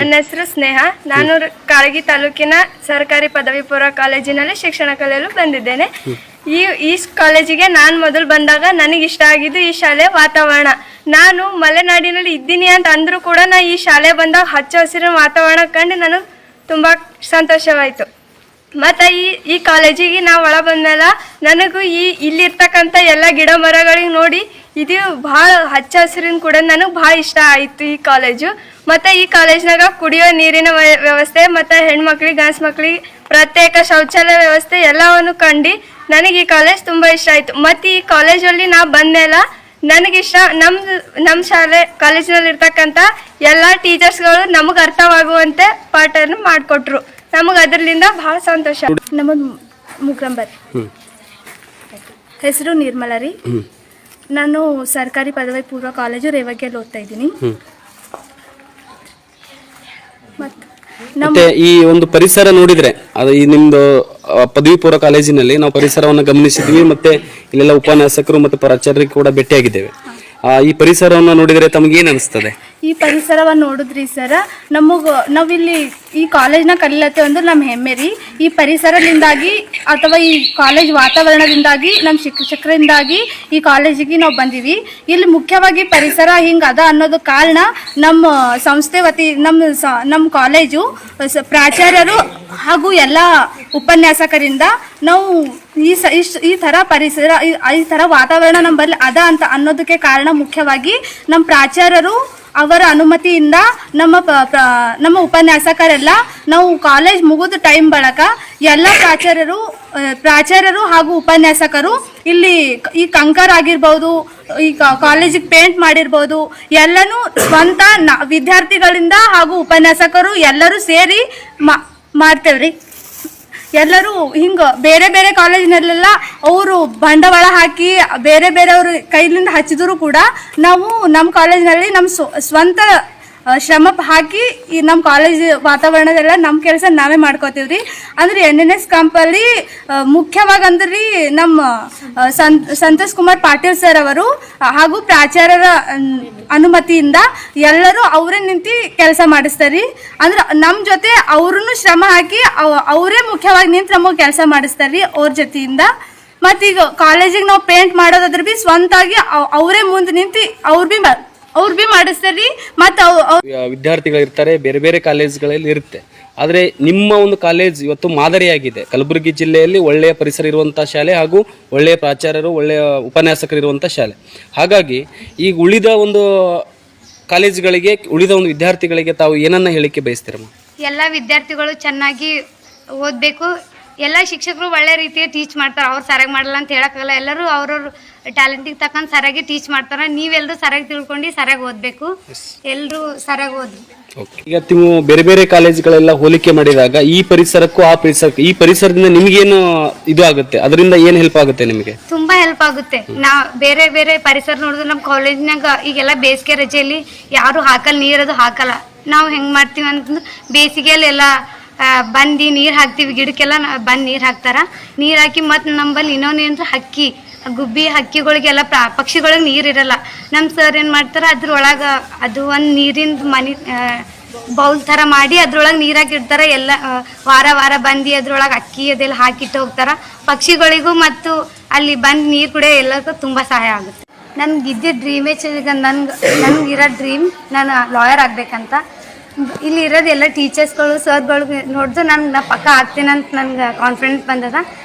ನನ್ನ ಹೆಸರು ಸ್ನೇಹ. ನಾನು ಕಾಳಗಿ ತಾಲೂಕಿನ ಸರ್ಕಾರಿ ಪದವಿ ಪೂರ್ವ ಕಾಲೇಜಿನಲ್ಲಿ ಶಿಕ್ಷಣ ಕಲಿಯಲು ಬಂದಿದ್ದೇನೆ. ಈ ಕಾಲೇಜಿಗೆ ನಾನು ಮೊದಲು ಬಂದಾಗ ನನಗೆ ಇಷ್ಟ ಆಗಿದ್ದು ಈ ಶಾಲೆ ವಾತಾವರಣ. ನಾನು ಮಲೆನಾಡಿನಲ್ಲಿ ಇದ್ದೀನಿ ಅಂತ ಅಂದರೂ ಕೂಡ ನಾನು ಈ ಶಾಲೆ ಬಂದಾಗ ಹಚ್ಚ ಹಸಿರಿನ ವಾತಾವರಣ ಕಂಡು ನನಗೆ ತುಂಬ ಸಂತೋಷವಾಯಿತು. ಮತ್ತು ಈ ಕಾಲೇಜಿಗೆ ನಾವು ಒಳ ಬಂದಮೇಲೆ ನನಗೂ ಇಲ್ಲಿರ್ತಕ್ಕಂಥ ಎಲ್ಲ ಗಿಡ ಮರಗಳಿಗೆ ನೋಡಿ ಇದು ಭಾಳ ಹಚ್ಚ ಹಸಿರಿನ ಕೂಡ ನನಗೆ ಭಾಳ ಇಷ್ಟ ಆಯಿತು ಈ ಕಾಲೇಜು. ಮತ್ತು ಈ ಕಾಲೇಜ್ನಾಗ ಕುಡಿಯೋ ನೀರಿನ ವ್ಯವಸ್ಥೆ ಮತ್ತು ಹೆಣ್ಮಕ್ಳಿಗೆ ಗಂಡ್ಸು ಮಕ್ಳಿಗೆ ಪ್ರತ್ಯೇಕ ಶೌಚಾಲಯ ವ್ಯವಸ್ಥೆ ಎಲ್ಲವನ್ನು ಕಂಡು ನನಗೆ ಈ ಕಾಲೇಜ್ ತುಂಬ ಇಷ್ಟ ಆಯಿತು. ಮತ್ತು ಈ ಕಾಲೇಜಲ್ಲಿ ನಾವು ಬಂದಮೇಲೆ ನನಗಿಷ್ಟ ನಮ್ಮ ಶಾಲೆ ಕಾಲೇಜಿನಲ್ಲಿರ್ತಕ್ಕಂಥ ಎಲ್ಲ ಟೀಚರ್ಸ್ಗಳು ನಮಗೆ ಅರ್ಥವಾಗುವಂತೆ ಪಾಠವನ್ನು ಮಾಡಿಕೊಟ್ರು. ನಮಗೆ ಅದರಿಂದ ಭಾಳ ಸಂತೋಷ. ನಮಗೆ ಮುಗ್ರಂಬರ್ ಹೆಸರು ನಿರ್ಮಲ ರೀ. ನಾನು ಸರ್ಕಾರಿ ಪದವಿ ಪೂರ್ವ ಕಾಲೇಜು ರೇವಗಿಯಲ್ಲಿ ಓದ್ತಾ ಇದ್ದೀನಿ. ಮತ್ತೆ ಈ ಒಂದು ಪರಿಸರ ನೋಡಿದ್ರೆ ಅದು ಈ ನಿಮ್ದು ಪದವಿ ಪೂರ್ವ ಕಾಲೇಜಿನಲ್ಲಿ ನಾವು ಪರಿಸರವನ್ನು ಗಮನಿಸಿದ್ವಿ. ಮತ್ತೆ ಇಲ್ಲೆಲ್ಲ ಉಪನ್ಯಾಸಕರು ಮತ್ತು ಪ್ರಾಚಾರ್ಯರಿಗೆ ಕೂಡ ಭೇಟಿಯಾಗಿದ್ದೇವೆ. ಈ ಪರಿಸರವನ್ನು ನೋಡಿದರೆ ತಮಗೇನು ಅನಿಸ್ತದೆ? ಈ ಪರಿಸರವನ್ನು ನೋಡಿದ್ರಿ ಸರ, ನಾವಿಲ್ಲಿ ಈ ಕಾಲೇಜ್ನ ಕಲಿಯತ್ತೆ ಒಂದು ನಮ್ಮ ಹೆಮ್ಮೆ ರೀ. ಈ ಪರಿಸರದಿಂದಾಗಿ ಅಥವಾ ಈ ಕಾಲೇಜ್ ವಾತಾವರಣದಿಂದಾಗಿ ನಮ್ಮ ಶಿಕ್ಷಕರಿಂದಾಗಿ ಈ ಕಾಲೇಜಿಗೆ ನಾವು ಬಂದೀವಿ. ಇಲ್ಲಿ ಮುಖ್ಯವಾಗಿ ಪರಿಸರ ಹಿಂಗದ ಅನ್ನೋದು ಕಾರಣ ನಮ್ಮ ಸಂಸ್ಥೆ ವತಿ ನಮ್ಮ ಕಾಲೇಜು ಪ್ರಾಚಾರ್ಯರು ಹಾಗೂ ಎಲ್ಲ ಉಪನ್ಯಾಸಕರಿಂದ ನಾವು ಈ ಥರ ಪರಿಸರ ಈ ಥರ ವಾತಾವರಣ ನಮ್ಮಲ್ಲಿ ಅದ ಅಂತ ಅನ್ನೋದಕ್ಕೆ ಕಾರಣ ಮುಖ್ಯವಾಗಿ ನಮ್ಮ ಪ್ರಾಚಾರ್ಯರು ಅವರ ಅನುಮತಿಯಿಂದ ನಮ್ಮ ಉಪನ್ಯಾಸಕರೆಲ್ಲ ನಾವು ಕಾಲೇಜ್ ಮುಗಿದ ಟೈಮ್ ಬಳಕ ಎಲ್ಲ ಪ್ರಾಚಾರ್ಯರು ಹಾಗೂ ಉಪನ್ಯಾಸಕರು ಇಲ್ಲಿ ಈ ಕಂಕರ್ ಆಗಿರ್ಬೋದು, ಈ ಕಾಲೇಜಿಗೆ ಪೇಂಟ್ ಮಾಡಿರ್ಬೋದು, ಎಲ್ಲನೂ ಸ್ವಂತ ವಿದ್ಯಾರ್ಥಿಗಳಿಂದ ಹಾಗೂ ಉಪನ್ಯಾಸಕರು ಎಲ್ಲರೂ ಸೇರಿ ಮಾಡ್ತೇವ್ರಿ. ಎಲ್ಲರೂ ಹಿಂಗೆ ಬೇರೆ ಬೇರೆ ಕಾಲೇಜಿನಲ್ಲೆಲ್ಲ ಅವರು ಬಂಡವಾಳ ಹಾಕಿ ಬೇರೆ ಬೇರೆಯವ್ರ ಕೈಲಿಂದ ಹಚ್ಚಿದ್ರು ಕೂಡ ನಾವು ನಮ್ಮ ಕಾಲೇಜಿನಲ್ಲಿ ನಮ್ಮ ಸ್ವಂತ ಶ್ರಮ ಹಾಕಿ ಈ ನಮ್ಮ ಕಾಲೇಜ್ ವಾತಾವರಣದೆಲ್ಲ ನಮ್ಮ ಕೆಲಸ ನಾವೇ ಮಾಡ್ಕೋತೀವ್ರಿ. ಅಂದ್ರೆ NNS ಕ್ಯಾಂಪಲ್ಲಿ ಮುಖ್ಯವಾಗಿ ಅಂದ್ರೆ ನಮ್ಮ ಸಂತೋಷ್ ಕುಮಾರ್ ಪಾಟೀಲ್ ಸರ್ ಅವರು ಹಾಗೂ ಪ್ರಾಚಾರ್ಯರ ಅನುಮತಿಯಿಂದ ಎಲ್ಲರೂ ಅವರೇ ನಿಂತು ಕೆಲಸ ಮಾಡಿಸ್ತಾರ್ರಿ. ಅಂದ್ರೆ ನಮ್ಮ ಜೊತೆ ಅವ್ರೂ ಶ್ರಮ ಹಾಕಿ ಅವರೇ ಮುಖ್ಯವಾಗಿ ನಿಂತು ನಮಗೆ ಕೆಲಸ ಮಾಡಿಸ್ತಾರ್ರಿ ಅವ್ರ ಜೊತೆಯಿಂದ. ಮತ್ತೀಗ ಕಾಲೇಜಿಗೆ ನಾವು ಪೇಂಟ್ ಮಾಡೋದಾದ್ರೆ ಬಿ ಸ್ವಂತಾಗಿ ಅವರೇ ಮುಂದೆ ನಿಂತು ಅವ್ರು ಬಿ ಮಾಡಿಸ್ತಾರ್ರಿ. ಮತ್ತು ವಿದ್ಯಾರ್ಥಿಗಳು ಇರ್ತಾರೆ, ಬೇರೆ ಬೇರೆ ಕಾಲೇಜ್ಗಳಲ್ಲಿ ಇರುತ್ತೆ. ಆದರೆ ನಿಮ್ಮ ಒಂದು ಕಾಲೇಜ್ ಇವತ್ತು ಮಾದರಿಯಾಗಿದೆ. ಕಲಬುರಗಿ ಜಿಲ್ಲೆಯಲ್ಲಿ ಒಳ್ಳೆಯ ಪರಿಸರ ಇರುವಂಥ ಶಾಲೆ ಹಾಗೂ ಒಳ್ಳೆಯ ಪ್ರಾಚಾರ್ಯರು, ಒಳ್ಳೆಯ ಉಪನ್ಯಾಸಕರು ಇರುವಂಥ ಶಾಲೆ. ಹಾಗಾಗಿ ಈಗ ಉಳಿದ ಒಂದು ಕಾಲೇಜುಗಳಿಗೆ, ಉಳಿದ ಒಂದು ವಿದ್ಯಾರ್ಥಿಗಳಿಗೆ ತಾವು ಏನನ್ನ ಹೇಳಿಕೆ ಬಯಸ್ತೀರಮ್ಮ? ಎಲ್ಲ ವಿದ್ಯಾರ್ಥಿಗಳು ಚೆನ್ನಾಗಿ ಓದಬೇಕು. ಎಲ್ಲ ಶಿಕ್ಷಕರು ಒಳ್ಳೆ ರೀತಿಯಾಗಿ ಟೀಚ್ ಮಾಡ್ತಾರೆ. ಅವ್ರು ಸರಿಯಾಗಿ ಮಾಡಲ್ಲ ಅಂತ ಹೇಳೋಕ್ಕಾಗಲ್ಲ. ಎಲ್ಲರೂ ಅವ್ರವ್ರ ಟ್ಯಾಲೆಂಟಿಗೆ ತಕ್ಕಂತ ಸರಿಯಾಗಿ ಟೀಚ್ ಮಾಡ್ತಾರೆ. ನೀವೆಲ್ಲರೂ ಸರಿಯಾಗಿ ತಿಳ್ಕೊಂಡು ಸರಿಯಾಗಿ ಓದಬೇಕು. ಎಲ್ಲರೂ ಸರಿಯಾಗಿ ಓದಿ. ಈಗ ನೀವು ಬೇರೆ ಬೇರೆ ಕಾಲೇಜುಗಳೆಲ್ಲ ಹೋಲಿಕೆ ಮಾಡಿದಾಗ ಈ ಪರಿಸರಕ್ಕೂ ಆ ಪರಿಸರಕ್ಕೂ, ಈ ಪರಿಸರದಿಂದ ನಿಮಗೇನು ಇದು ಆಗುತ್ತೆ? ಅದರಿಂದ ಏನು ಹೆಲ್ಪ್ ಆಗುತ್ತೆ ನಿಮಗೆ? ತುಂಬಾ ಹೆಲ್ಪ್ ಆಗುತ್ತೆ. ನಾವು ಬೇರೆ ಬೇರೆ ಪರಿಸರ ನೋಡಿದ್ರೆ ನಮ್ಮ ಕಾಲೇಜ್ನಾಗ ಈಗೆಲ್ಲ ಬೇಸಿಗೆ ರಜೆಯಲ್ಲಿ ಯಾರು ನೀರದು ಹಾಕಲ್ಲ. ನಾವು ಹೆಂಗೆ ಮಾಡ್ತೀವಿ ಅಂತಂದ್ರೆ ಬೇಸಿಗೆಯಲ್ಲಿ ಎಲ್ಲ ಬಂದು ನೀರು ಹಾಕ್ತೀವಿ. ಗಿಡಕ್ಕೆಲ್ಲ ಬಂದು ನೀರು ಹಾಕ್ತಾರ. ನೀರು ಹಾಕಿ ಮತ್ತು ನಮ್ಮಲ್ಲಿ ಇನ್ನೊಂದು ಹಕ್ಕಿ ಗುಬ್ಬಿ ಹಕ್ಕಿಗಳಿಗೆಲ್ಲ ಪಕ್ಷಿಗಳಿಗೆ ನೀರಿರಲ್ಲ. ನಮ್ಮ ಸರ್ ಏನು ಮಾಡ್ತಾರೆ, ಅದ್ರೊಳಗೆ ಅದು ಒಂದು ನೀರಿನ ಮನೆ ಬೌಲ್ ಥರ ಮಾಡಿ ಅದ್ರೊಳಗೆ ನೀರು ಹಾಕಿಡ್ತಾರೆ. ಎಲ್ಲ ವಾರ ಬಂದು ಅದ್ರೊಳಗೆ ಅಕ್ಕಿ ಅದೆಲ್ಲ ಹಾಕಿಟ್ಟು ಹೋಗ್ತಾರೆ. ಪಕ್ಷಿಗಳಿಗೂ ಮತ್ತು ಅಲ್ಲಿ ಬಂದು ನೀರು ಕುಡಿಯೋ ಎಲ್ಲರಿಗೂ ತುಂಬ ಸಹಾಯ ಆಗುತ್ತೆ. ನನಗಿದ್ದ ಡ್ರೀಮೇ ನನಗಿರೋ ಡ್ರೀಮ್ ನಾನು ಲಾಯರ್ ಆಗಬೇಕಂತ. ಇಲ್ಲಿ ಇರೋದು ಎಲ್ಲ ಟೀಚರ್ಸ್ಗಳು ಸರ್ಗಳು ನೋಡಿದ್ರು ನಾನು ಪಕ್ಕ ಆಗ್ತೀನಿ ಅಂತ ನನಗೆ ಕಾನ್ಫಿಡೆನ್ಸ್ ಬಂದದ.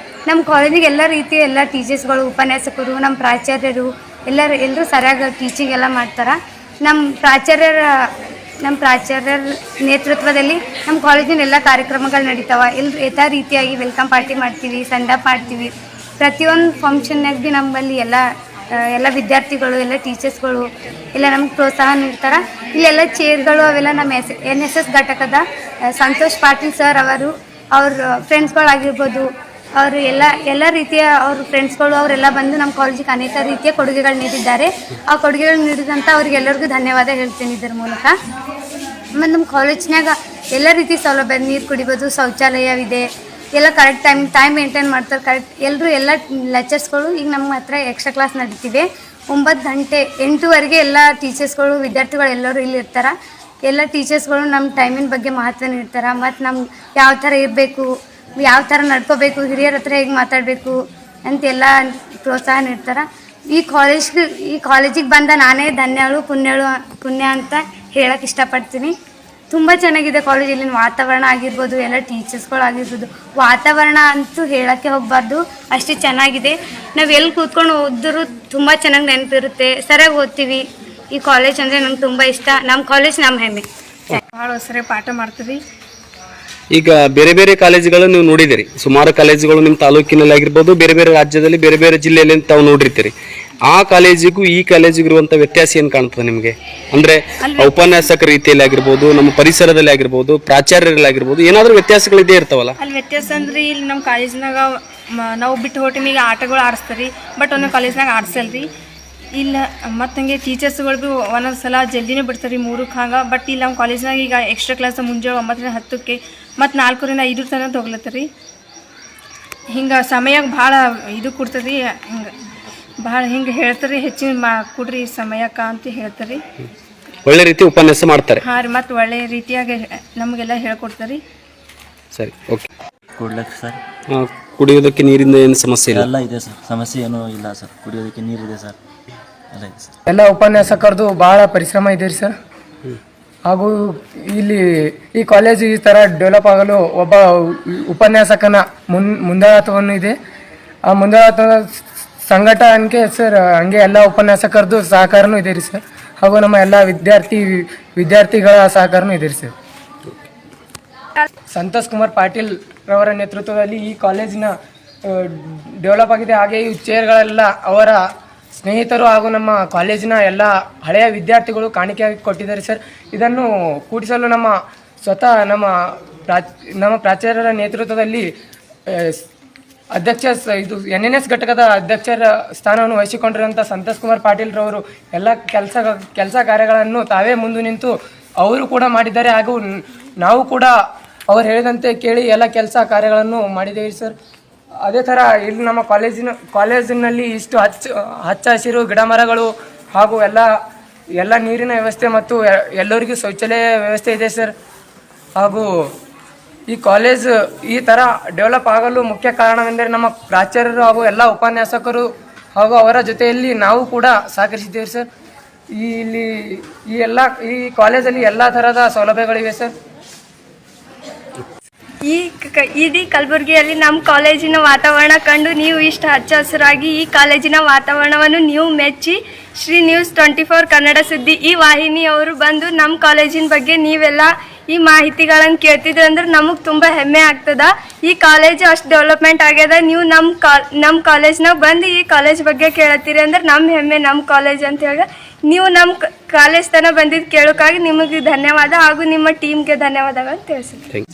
ನಮ್ಮ ಕಾಲೇಜಿಗೆ ಎಲ್ಲ ರೀತಿಯ ಎಲ್ಲ ಟೀಚರ್ಸ್ಗಳು, ಉಪನ್ಯಾಸಕರು, ನಮ್ಮ ಪ್ರಾಚಾರ್ಯರು ಎಲ್ಲರೂ ಸರಿಯಾಗಿ ಟೀಚಿಂಗ್ ಎಲ್ಲ ಮಾಡ್ತಾರೆ. ನಮ್ಮ ಪ್ರಾಚಾರ್ಯರ ನೇತೃತ್ವದಲ್ಲಿ ನಮ್ಮ ಕಾಲೇಜಿನ ಎಲ್ಲ ಕಾರ್ಯಕ್ರಮಗಳು ನಡೀತಾವೆ. ಯಥಾ ರೀತಿಯಾಗಿ ವೆಲ್ಕಮ್ ಪಾರ್ಟಿ ಮಾಡ್ತೀವಿ, ಸಂಡಪ್ ಮಾಡ್ತೀವಿ. ಪ್ರತಿಯೊಂದು ಫಂಕ್ಷನ್ನಾಗ ಭೀ ನಮ್ಮಲ್ಲಿ ಎಲ್ಲ ವಿದ್ಯಾರ್ಥಿಗಳು, ಎಲ್ಲ ಟೀಚರ್ಸ್ಗಳು ಎಲ್ಲ ನಮ್ಗೆ ಪ್ರೋತ್ಸಾಹ ನೀಡ್ತಾರೆ. ಇಲ್ಲೆಲ್ಲ ಚೇರ್ಗಳು ಅವೆಲ್ಲ ನಮ್ಮ NSS ಘಟಕದ ಸಂತೋಷ್ ಪಾಟೀಲ್ ಸರ್ ಅವ್ರ ಫ್ರೆಂಡ್ಸ್ಗಳಾಗಿರ್ಬೋದು, ಅವರು ಎಲ್ಲ ರೀತಿಯ ಅವ್ರ ಫ್ರೆಂಡ್ಸ್ಗಳು ಅವರೆಲ್ಲ ಬಂದು ನಮ್ಮ ಕಾಲೇಜಿಗೆ ಅನೇಕ ರೀತಿಯ ಕೊಡುಗೆಗಳು ನೀಡಿದ್ದಾರೆ. ಆ ಕೊಡುಗೆಗಳು ನೀಡಿದಂಥ ಅವ್ರಿಗೆಲ್ಲರಿಗೂ ಧನ್ಯವಾದ ಹೇಳ್ತೀನಿ ಇದರ ಮೂಲಕ. ಮತ್ತು ನಮ್ಮ ಕಾಲೇಜ್ನಾಗ ಎಲ್ಲ ರೀತಿ ಸೌಲಭ್ಯ, ನೀರು ಕುಡಿಬೋದು, ಶೌಚಾಲಯವಿದೆ, ಎಲ್ಲ ಕರೆಕ್ಟ್ ಟೈಮ್ ಮೇಂಟೈನ್ ಮಾಡ್ತಾರೆ. ಕರೆಕ್ಟ್ ಎಲ್ಲ ಲೆಕ್ಚರ್ಸ್ಗಳು ಈಗ ನಮ್ಮ ಹತ್ರ ಎಕ್ಸ್ಟ್ರಾ ಕ್ಲಾಸ್ ನಡೀತಿವೆ. 9 ಗಂಟೆ 8ವರೆಗೆ ಎಲ್ಲ ಟೀಚರ್ಸ್ಗಳು, ವಿದ್ಯಾರ್ಥಿಗಳು ಎಲ್ಲರೂ ಇಲ್ಲಿ ಇರ್ತಾರೆ. ಎಲ್ಲ ಟೀಚರ್ಸ್ಗಳು ನಮ್ಮ ಟೈಮಿನ ಬಗ್ಗೆ ಮಹತ್ವ ನೀಡ್ತಾರೆ ಮತ್ತು ನಮ್ಗೆ ಯಾವ ಥರ ಇರಬೇಕು, ಯಾವ ಥರ ನಡ್ಕೋಬೇಕು, ಹಿರಿಯರ ಹತ್ರ ಹೇಗೆ ಮಾತಾಡಬೇಕು ಅಂತೆಲ್ಲ ಪ್ರೋತ್ಸಾಹ ನೀಡ್ತಾರೆ. ಈ ಕಾಲೇಜಿಗೆ ಬಂದ ನಾನೇ ಪುಣ್ಯ ಅಂತ ಹೇಳಕ್ಕೆ ಇಷ್ಟಪಡ್ತೀನಿ. ತುಂಬ ಚೆನ್ನಾಗಿದೆ ಕಾಲೇಜ್. ಇಲ್ಲಿನ ವಾತಾವರಣ ಆಗಿರ್ಬೋದು, ಎಲ್ಲ ಟೀಚರ್ಸ್ಗಳಾಗಿರ್ಬೋದು, ವಾತಾವರಣ ಅಂತೂ ಹೇಳೋಕ್ಕೆ ಹೋಗಬಾರ್ದು, ಅಷ್ಟು ಚೆನ್ನಾಗಿದೆ. ನಾವು ಎಲ್ಲಿ ಕೂತ್ಕೊಂಡು ಓದಿದ್ರು ತುಂಬ ಚೆನ್ನಾಗಿ ನೆನಪಿರುತ್ತೆ, ಸರಿಯಾಗಿ ಓದ್ತೀವಿ. ಈ ಕಾಲೇಜ್ ಅಂದರೆ ನಂಗೆ ತುಂಬ ಇಷ್ಟ. ನಮ್ಮ ಕಾಲೇಜ್ ನಮ್ಮ ಹೆಮ್ಮೆ. ಭಾಳ ಸರಿಯಾಗಿ ಪಾಠ ಮಾಡ್ತೀವಿ. ಈಗ ಬೇರೆ ಬೇರೆ ಕಾಲೇಜುಗಳು ನೀವು ನೋಡಿದಿರಿ, ಸುಮಾರು ಕಾಲೇಜುಗಳು ನಿಮ್ಮ ತಾಲೂಕಿನಲ್ಲಿ ಆಗಿರ್ಬೋದು, ಬೇರೆ ಬೇರೆ ರಾಜ್ಯದಲ್ಲಿ, ಬೇರೆ ಬೇರೆ ಜಿಲ್ಲೆಯಲ್ಲಿ ತಾವು ನೋಡಿರ್ತೀರಿ. ಆ ಕಾಲೇಜಿಗೂ ಈ ಕಾಲೇಜಿಗೂ ಇರುವಂಥ ವ್ಯತ್ಯಾಸ ಏನು ಕಾಣ್ತದೆ ನಿಮಗೆ? ಅಂದರೆ ಉಪನ್ಯಾಸಕ ರೀತಿಯಲ್ಲಿ ಆಗಿರ್ಬೋದು, ನಮ್ಮ ಪರಿಸರದಲ್ಲಿ ಆಗಿರ್ಬೋದು, ಪ್ರಾಚಾರ್ಯರಲ್ಲಿ ಆಗಿರ್ಬೋದು, ಏನಾದರೂ ವ್ಯತ್ಯಾಸಗಳಿದೆ ಇರ್ತಾವಲ್ಲ? ಅಲ್ಲಿ ವ್ಯತ್ಯಾಸ ಅಂದ್ರೆ ಇಲ್ಲಿ ನಮ್ಮ ಕಾಲೇಜ್ನಾಗ ನಾವು ಬಿಟ್ಟು ಹೋಟಿಮಿಗೆ ಆಟಗಳು ಆಡಿಸ್ತಾರೆ, ಬಟ್ ಒಂದೊಂದು ಕಾಲೇಜ್ನಾಗ ಆಡಿಸಲ್ರಿ. ಇಲ್ಲ ಮತ್ತು ಹಂಗೆ ಟೀಚರ್ಸ್ಗಳು ಭೀ ಒಂದೊಂದು ಸಲ ಜಲ್ದಿನೇ ಬಿಡ್ತಾರೆ 3ಕ್ಕೆ ಹಂಗೆ. ಬಟ್ ಇಲ್ಲಿ ನಮ್ಮ ಕಾಲೇಜ್ನಾಗ ಈಗ ಎಕ್ಸ್ಟ್ರಾ ಕ್ಲಾಸ್ ಮುಂಜಾನೆ 9ರಿಂದ 10ಕ್ಕೆ ಮತ್ತು 4ರಿಂದ 5 ತನಕ ತೊಗೊಳತ್ತರಿ. ಹಿಂಗೆ ಸಮಯ ಭಾಳ ಇದು ಕೊಡ್ತದೆ, ಹಿಂಗೆ ಭಾಳ ಹಿಂಗೆ ಹೇಳ್ತಾರೆ, ಹೆಚ್ಚಿನ ಕೊಡ್ರಿ ಸಮಯಕ್ಕೆ ಅಂತ ಹೇಳ್ತಾರೆ. ಒಳ್ಳೆ ರೀತಿ ಉಪನ್ಯಾಸ ಮಾಡ್ತಾರೆ. ಹಾಂ ರೀ, ಮತ್ತು ಒಳ್ಳೆ ರೀತಿಯಾಗಿ ನಮಗೆಲ್ಲ ಹೇಳ್ಕೊಡ್ತಾರೆ. ಸರಿ, ಓಕೆ. ಕೊಡ್ಲಕ್ಕೆ ಸರ್ ಕುಡಿಯೋದಕ್ಕೆ ನೀರಿಂದ ಏನು ಸಮಸ್ಯೆ ಇಲ್ಲ? ಎಲ್ಲ ಇದೆ ಸರ್, ಸಮಸ್ಯೆ ಏನೂ ಇಲ್ಲ ಸರ್. ಕುಡಿಯೋದಕ್ಕೆ ನೀರಿದೆ ಸರ್, ಎಲ್ಲ ಇದೆ ಸರ್. ಎಲ್ಲ ಉಪನ್ಯಾಸಕರದು ಭಾಳ ಪರಿಶ್ರಮ ಇದೆ ರೀ ಸರ್. ಹಾಗೂ ಇಲ್ಲಿ ಈ ಕಾಲೇಜು ಈ ಥರ ಡೆವಲಪ್ ಆಗಲು ಒಬ್ಬ ಉಪನ್ಯಾಸಕನ ಮುಂದಾಳತ್ವವನ್ನು ಇದೆ. ಆ ಮುಂದಾಳತ್ವದ ಸಂಘಟನೆಗೆ ಸರ್ ಹಂಗೆ ಎಲ್ಲ ಉಪನ್ಯಾಸಕರದು ಸಹಕಾರನೂ ಇದೆ ರೀ ಸರ್. ಹಾಗೂ ನಮ್ಮ ಎಲ್ಲ ವಿದ್ಯಾರ್ಥಿಗಳ ಸಹಕಾರನೂ ಇದೆ ರೀ ಸರ್. ಸಂತೋಷ್ ಕುಮಾರ್ ಪಾಟೀಲ್ ರವರ ನೇತೃತ್ವದಲ್ಲಿ ಈ ಕಾಲೇಜಿನ ಡೆವಲಪ್ ಆಗಿದೆ. ಹಾಗೆ ಈ ಚೇರ್ಗಳೆಲ್ಲ ಅವರ ಸ್ನೇಹಿತರು ಹಾಗೂ ನಮ್ಮ ಕಾಲೇಜಿನ ಎಲ್ಲ ಹಳೆಯ ವಿದ್ಯಾರ್ಥಿಗಳು ಕಾಣಿಕೆಯಾಗಿ ಕೊಟ್ಟಿದ್ದಾರೆ ಸರ್. ಇದನ್ನು ಕೂಡಿಸಲು ಸ್ವತಃ ನಮ್ಮ ಪ್ರಾಚಾರ್ಯರ ನೇತೃತ್ವದಲ್ಲಿ ಅಧ್ಯಕ್ಷ NNS ಘಟಕದ ಅಧ್ಯಕ್ಷರ ಸ್ಥಾನವನ್ನು ವಹಿಸಿಕೊಂಡಿರುವಂಥ ಸಂತೋಷ್ ಕುಮಾರ್ ಪಾಟೀಲ್ ರವರು ಎಲ್ಲ ಕೆಲಸ ಕಾರ್ಯಗಳನ್ನು ತಾವೇ ಮುಂದೆ ನಿಂತು ಅವರು ಕೂಡ ಮಾಡಿದ್ದಾರೆ. ಹಾಗೂ ನಾವು ಕೂಡ ಅವ್ರು ಹೇಳಿದಂತೆ ಕೇಳಿ ಎಲ್ಲ ಕೆಲಸ ಕಾರ್ಯಗಳನ್ನು ಮಾಡಿದ್ದೇವೆ ಸರ್. ಅದೇ ಥರ ಇಲ್ಲಿ ನಮ್ಮ ಕಾಲೇಜಿನಲ್ಲಿ ಇಷ್ಟು ಹಚ್ಚ ಹಸಿರು ಗಿಡ ಮರಗಳು ಹಾಗೂ ಎಲ್ಲ ನೀರಿನ ವ್ಯವಸ್ಥೆ ಮತ್ತು ಎಲ್ಲರಿಗೂ ಶೌಚಾಲಯ ವ್ಯವಸ್ಥೆ ಇದೆ ಸರ್. ಹಾಗೂ ಈ ಕಾಲೇಜ್ ಈ ಥರ ಡೆವಲಪ್ ಆಗಲು ಮುಖ್ಯ ಕಾರಣವೆಂದರೆ ನಮ್ಮ ಪ್ರಾಚಾರ್ಯರು ಹಾಗೂ ಎಲ್ಲ ಉಪನ್ಯಾಸಕರು ಹಾಗೂ ಅವರ ಜೊತೆಯಲ್ಲಿ ನಾವು ಕೂಡ ಸಹಕರಿಸಿದ್ದೇವೆ ಸರ್. ಈ ಕಾಲೇಜಲ್ಲಿ ಎಲ್ಲ ಥರದ ಸೌಲಭ್ಯಗಳಿವೆ ಸರ್. ಇಡೀ ಕಲಬುರಗಿಯಲ್ಲಿ ನಮ್ಮ ಕಾಲೇಜಿನ ವಾತಾವರಣ ಕಂಡು ನೀವು ಇಷ್ಟು ಹಚ್ಚ ಹಸಿರಾಗಿ ಈ ಕಾಲೇಜಿನ ವಾತಾವರಣವನ್ನು ನೀವು ಮೆಚ್ಚಿ ಶ್ರೀ ನ್ಯೂಸ್ 24 ಕನ್ನಡ ಸುದ್ದಿ ಈ ವಾಹಿನಿಯವರು ಬಂದು ನಮ್ಮ ಕಾಲೇಜಿನ ಬಗ್ಗೆ ನೀವೆಲ್ಲ ಈ ಮಾಹಿತಿಗಳನ್ನು ಕೇಳ್ತಿದ್ರೆ ಅಂದ್ರೆ ನಮಗೆ ತುಂಬ ಹೆಮ್ಮೆ ಆಗ್ತದ. ಈ ಕಾಲೇಜು ಅಷ್ಟು ಡೆವಲಪ್ಮೆಂಟ್ ಆಗ್ಯದ. ನೀವು ನಮ್ಮ ಕಾಲೇಜ್ನಾಗ ಬಂದು ಈ ಕಾಲೇಜ್ ಬಗ್ಗೆ ಕೇಳತ್ತೀರಿ ಅಂದ್ರೆ ನಮ್ಮ ಹೆಮ್ಮೆ, ನಮ್ಮ ಕಾಲೇಜ್ ಅಂತ ಹೇಳಿ ನೀವು ನಮ್ಮ ಕಾಲೇಜ್ ತನಕ ಬಂದಿದ್ದು ಕೇಳೋಕ್ಕಾಗಿ ನಿಮಗೆ ಧನ್ಯವಾದ ಹಾಗೂ ನಿಮ್ಮ ಟೀಮ್ಗೆ ಧನ್ಯವಾದಗಳನ್ನು ತಿಳಿಸ್ತೀನಿ.